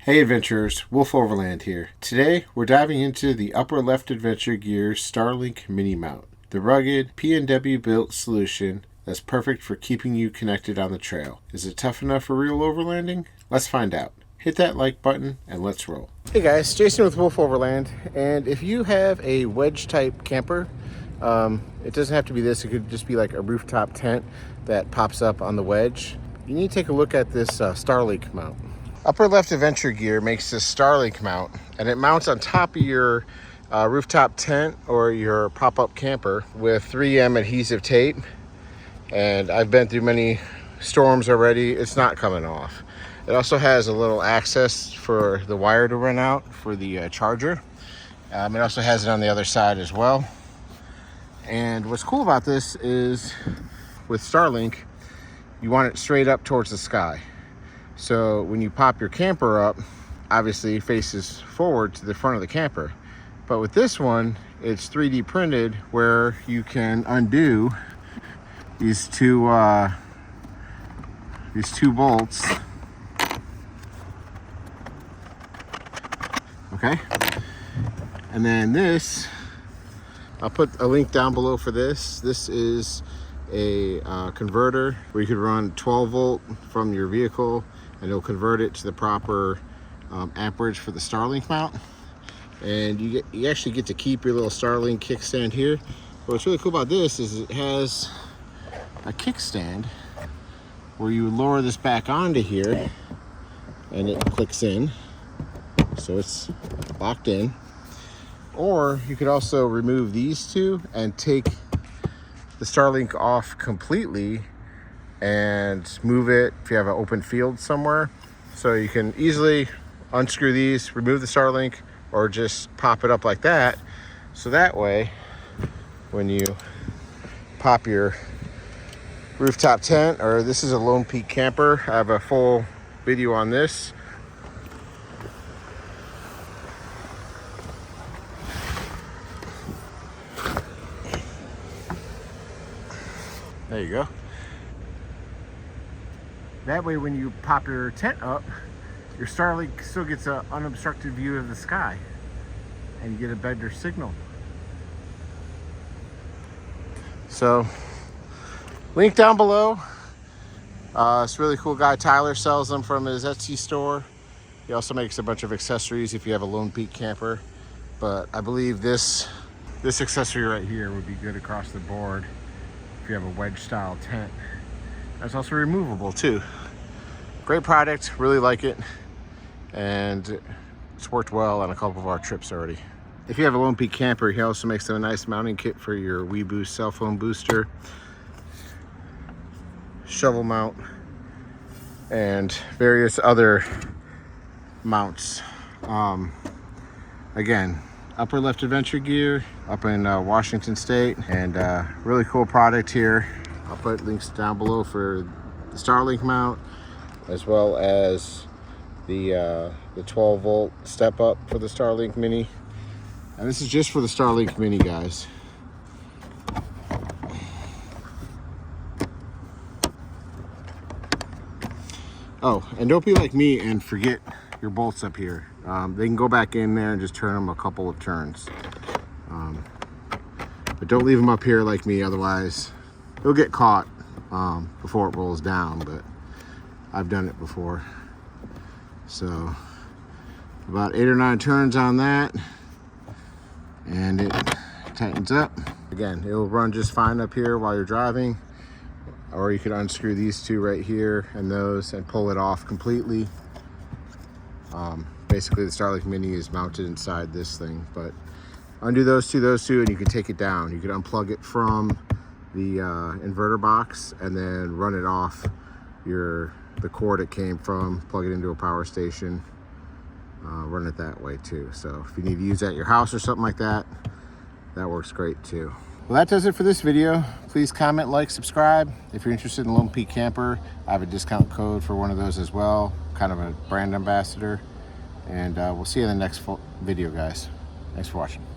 Hey adventurers, Wolf Overland here. Today we're diving into the upper left adventure gear Starlink mini mount, the rugged P&W built solution that's perfect for keeping you connected on the trail. Is it tough enough for real overlanding? Let's find out. Hit that like button and let's roll. Hey guys, Jason with Wolf Overland, and if you have a wedge type camper, it doesn't have to be this, it could just be like a rooftop tent that pops up on the wedge. You need to take a look at this Starlink mount. Upper left adventure gear makes this Starlink mount, and it mounts on top of your rooftop tent or your pop-up camper with 3M adhesive tape. And I've been through many storms already. It's not coming off. It also has a little access for the wire to run out for the charger. It also has it on the other side as well. And what's cool about this is with Starlink, you want it straight up towards the sky. So when you pop your camper up, obviously it faces forward to the front of the camper. But with this one, it's 3D printed where you can undo these two bolts. Okay. And then this, I'll put a link down below for this. This is a converter where you could run 12 volt from your vehicle, and it'll convert it to the proper amperage for the Starlink mount. And you actually get to keep your little Starlink kickstand here. But what's really cool about this is it has a kickstand where you lower this back onto here and it clicks in, so it's locked in. Or you could also remove these two and take the Starlink off completely and move it if you have an open field somewhere. So you can easily unscrew these, remove the Starlink, or just pop it up like that. So that way, when you pop your rooftop tent, or this is a Lone Peak camper, I have a full video on this. There you go. That way when you pop your tent up, your Starlink still gets an unobstructed view of the sky and you get a better signal. So, link down below. It's a really cool guy, Tyler, sells them from his Etsy store. He also makes a bunch of accessories if you have a Lone Peak camper. But I believe this accessory right here would be good across the board if you have a wedge style tent. It's also removable too. Great product, really like it, and it's worked well on a couple of our trips already. If you have a Lone Peak camper, he also makes a nice mounting kit for your WeBoost cell phone booster, shovel mount, and various other mounts. Again, upper left adventure gear up in Washington State, and really cool product here. I'll put links down below for the Starlink mount, as well as the 12 volt step up for the Starlink mini. And this is just for the Starlink mini, guys. Oh, and don't be like me and forget your bolts up here. They can go back in there and just turn them a couple of turns. But don't leave them up here like me, otherwise it'll get caught before it rolls down. But I've done it before. So about 8 or 9 turns on that, and it tightens up. Again, it'll run just fine up here while you're driving, or you could unscrew these two right here and those and pull it off completely. Basically the Starlink mini is mounted inside this thing, but undo those two, and you can take it down. You can unplug it from the inverter box and then run it off the cord it came from, plug it into a power station, run it that way too. So if you need to use that at your house or something like that, that works great too. Well, that does it for this video. Please comment, like, subscribe. If you're interested in Lone Peak camper, I have a discount code for one of those as well, kind of a brand ambassador. And we'll see you in the next video, guys. Thanks for watching.